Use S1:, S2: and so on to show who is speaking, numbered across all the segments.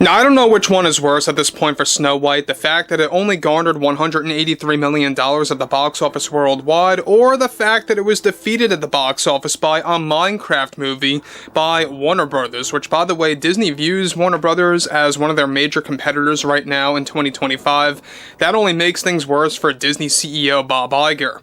S1: Now, I don't know which one is worse at this point for Snow White, the fact that it only garnered $183 million at the box office worldwide, or the fact that it was defeated at the box office by a Minecraft movie by Warner Brothers, which, by the way, Disney views Warner Brothers as one of their major competitors right now in 2025. That only makes things worse for Disney CEO Bob Iger.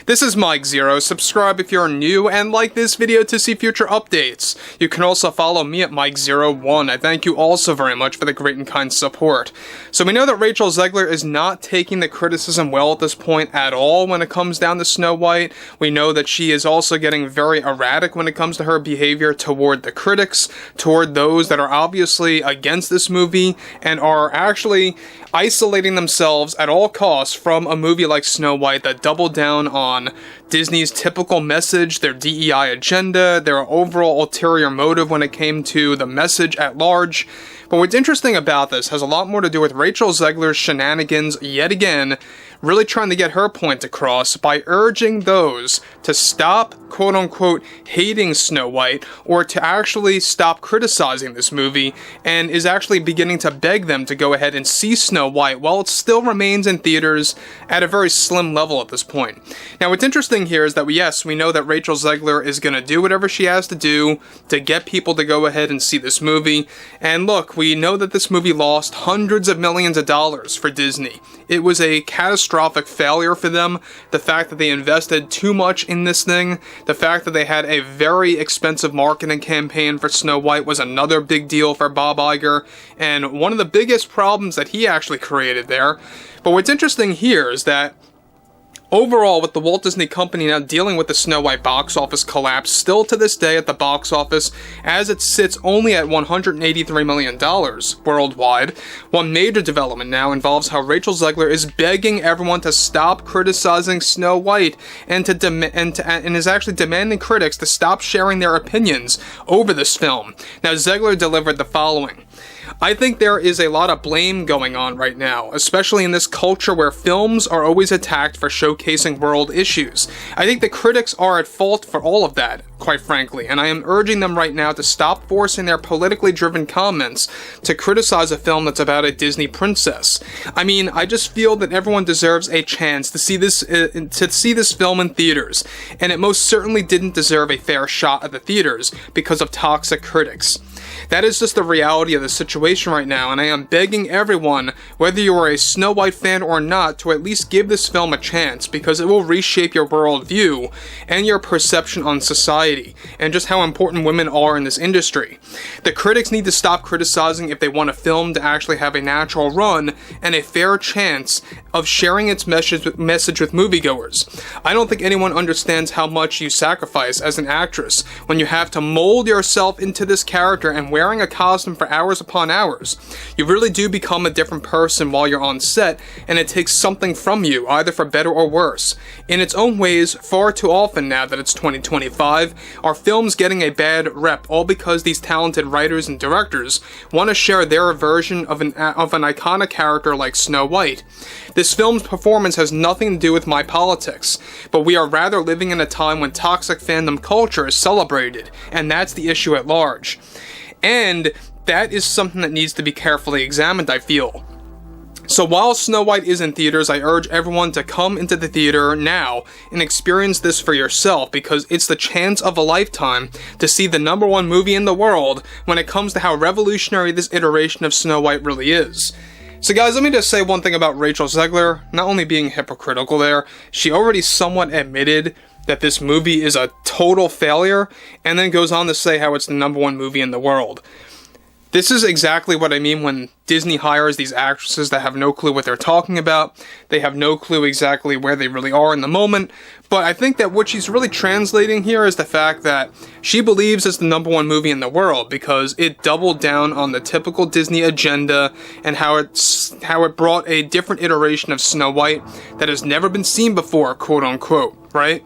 S1: This is Mike Zero. Subscribe if you're new, and like this video to see future updates. You can also follow me at Mike01. I thank you also very much for the great and kind support. So we know that Rachel Zegler is not taking the criticism well at this point at all when it comes down to Snow White. We know that she is also getting very erratic when it comes to her behavior toward the critics, toward those that are obviously against this movie and are actually isolating themselves at all costs from a movie like Snow White that doubled down on Disney's typical message, their DEI agenda, their overall ulterior motive when it came to the message at large. But what's interesting about this has a lot more to do with Rachel Zegler's shenanigans yet again, really trying to get her point across by urging those to stop, quote-unquote, hating Snow White, or to actually stop criticizing this movie, and is actually beginning to beg them to go ahead and see Snow White while it still remains in theaters at a very slim level at this point. Now, what's interesting here is that, yes, we know that Rachel Zegler is going to do whatever she has to do to get people to go ahead and see this movie, and look, we know that this movie lost hundreds of millions of dollars for Disney. It was a catastrophic failure for them. The fact that they invested too much in this thing, the fact that they had a very expensive marketing campaign for Snow White was another big deal for Bob Iger, and one of the biggest problems that he actually created there. But what's interesting here is that overall, with the Walt Disney Company now dealing with the Snow White box office collapse, still to this day at the box office, as it sits only at $183 million worldwide, one major development now involves how Rachel Zegler is begging everyone to stop criticizing Snow White and is actually demanding critics to stop sharing their opinions over this film. Now, Zegler delivered the following. I think there is a lot of blame going on right now, especially in this culture where films are always attacked for showcasing world issues. I think the critics are at fault for all of that, quite frankly, and I am urging them right now to stop forcing their politically driven comments to criticize a film that's about a Disney princess. I mean, I just feel that everyone deserves a chance to see this film in theaters, and it most certainly didn't deserve a fair shot at the theaters because of toxic critics. That is just the reality of the situation right now, and I am begging everyone, whether you are a Snow White fan or not, to at least give this film a chance, because it will reshape your worldview and your perception on society, and just how important women are in this industry. The critics need to stop criticizing if they want a film to actually have a natural run and a fair chance of sharing its message with moviegoers. I don't think anyone understands how much you sacrifice as an actress when you have to mold yourself into this character and wearing a costume for hours upon hours. You really do become a different person while you're on set, and it takes something from you, either for better or worse. In its own ways, far too often now that it's 2025, are films getting a bad rep, all because these talented writers and directors want to share their version of an iconic character like Snow White. This film's performance has nothing to do with my politics, but we are rather living in a time when toxic fandom culture is celebrated, and that's the issue at large. And that is something that needs to be carefully examined, I feel. So while Snow White is in theaters, I urge everyone to come into the theater now and experience this for yourself, because it's the chance of a lifetime to see the #1 movie in the world when it comes to how revolutionary this iteration of Snow White really is. So guys, let me just say one thing about Rachel Zegler, not only being hypocritical there, she already somewhat admitted that this movie is a total failure, and then goes on to say how it's the #1 movie in the world. This is exactly what I mean when Disney hires these actresses that have no clue what they're talking about. They have no clue exactly where they really are in the moment. But I think that what she's really translating here is the fact that she believes it's the #1 movie in the world because it doubled down on the typical Disney agenda and how it brought a different iteration of Snow White that has never been seen before, quote unquote, right?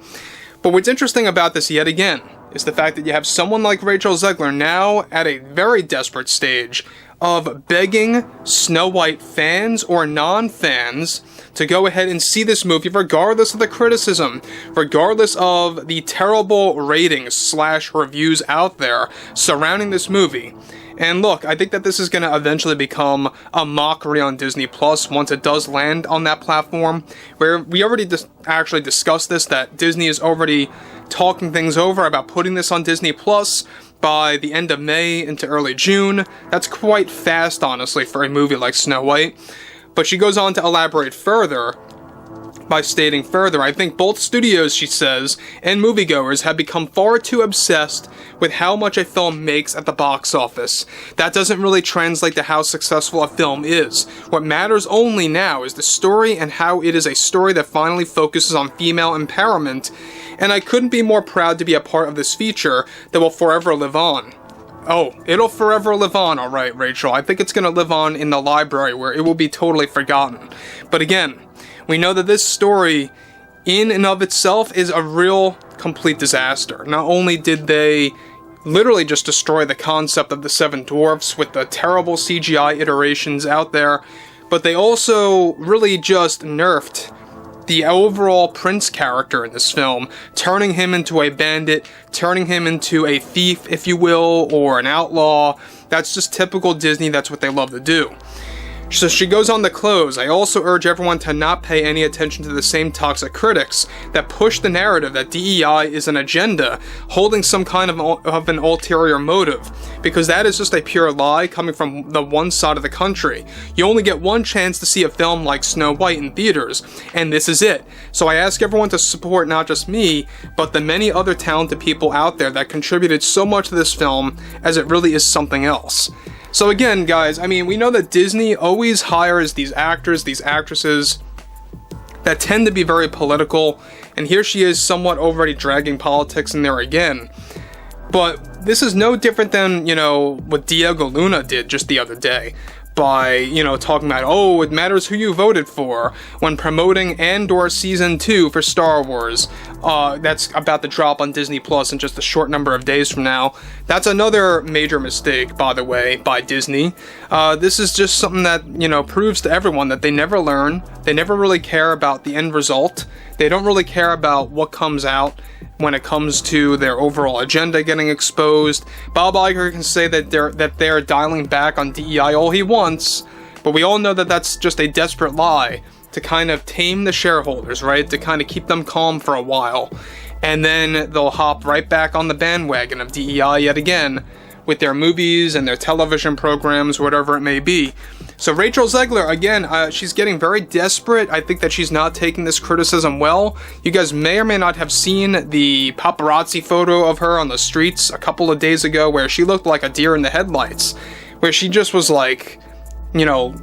S1: But what's interesting about this yet again is the fact that you have someone like Rachel Zegler now at a very desperate stage of begging Snow White fans or non-fans to go ahead and see this movie regardless of the criticism, regardless of the terrible ratings / reviews out there surrounding this movie. And look, I think that this is going to eventually become a mockery on Disney Plus once it does land on that platform, where we already actually discussed this, that Disney is already talking things over about putting this on Disney Plus by the end of May into early June. That's quite fast, honestly, for a movie like Snow White. But she goes on to elaborate further by stating further, I think both studios, she says, and moviegoers have become far too obsessed with how much a film makes at the box office. That doesn't really translate to how successful a film is. What matters only now is the story and how it is a story that finally focuses on female empowerment, and I couldn't be more proud to be a part of this feature that will forever live on. Oh, it'll forever live on, alright, Rachel. I think it's gonna live on in the library where it will be totally forgotten. But again, we know that this story, in and of itself, is a real, complete disaster. Not only did they literally just destroy the concept of the Seven Dwarfs with the terrible CGI iterations out there, but they also really just nerfed the overall Prince character in this film, turning him into a bandit, turning him into a thief, if you will, or an outlaw. That's just typical Disney, that's what they love to do. So she goes on to close, I also urge everyone to not pay any attention to the same toxic critics that push the narrative that DEI is an agenda, holding some kind of an ulterior motive, because that is just a pure lie coming from the one side of the country. You only get one chance to see a film like Snow White in theaters, and this is it. So I ask everyone to support not just me, but the many other talented people out there that contributed so much to this film, as it really is something else. So again, guys, I mean, we know that Disney always hires these actors, these actresses that tend to be very political, and here she is somewhat already dragging politics in there again. But this is no different than, you know, what Diego Luna did just the other day by, you know, talking about, oh, it matters who you voted for when promoting Andor Season 2 for Star Wars. That's about to drop on Disney Plus in just a short number of days from now. That's another major mistake, by the way, by Disney. This is just something that, you know, proves to everyone that they never learn. They never really care about the end result. They don't really care about what comes out when it comes to their overall agenda getting exposed. Bob Iger can say that they're dialing back on DEI all he wants, but we all know that that's just a desperate lie to kind of tame the shareholders, right? To kind of keep them calm for a while. And then they'll hop right back on the bandwagon of DEI yet again with their movies and their television programs, whatever it may be. So Rachel Zegler, again, she's getting very desperate. I think that she's not taking this criticism well. You guys may or may not have seen the paparazzi photo of her on the streets a couple of days ago where she looked like a deer in the headlights, where she just was like, you know,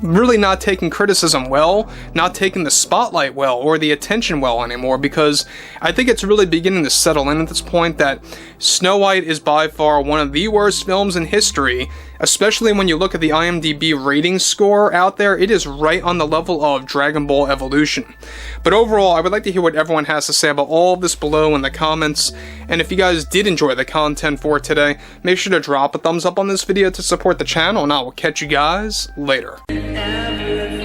S1: really not taking criticism well, not taking the spotlight well, or the attention well anymore, because I think it's really beginning to settle in at this point that Snow White is by far one of the worst films in history, especially when you look at the IMDb rating score out there. It is right on the level of Dragon Ball Evolution. But overall, I would like to hear what everyone has to say about all of this below in the comments, and if you guys did enjoy the content for today, make sure to drop a thumbs up on this video to support the channel, and I will catch you guys later.
S2: Everything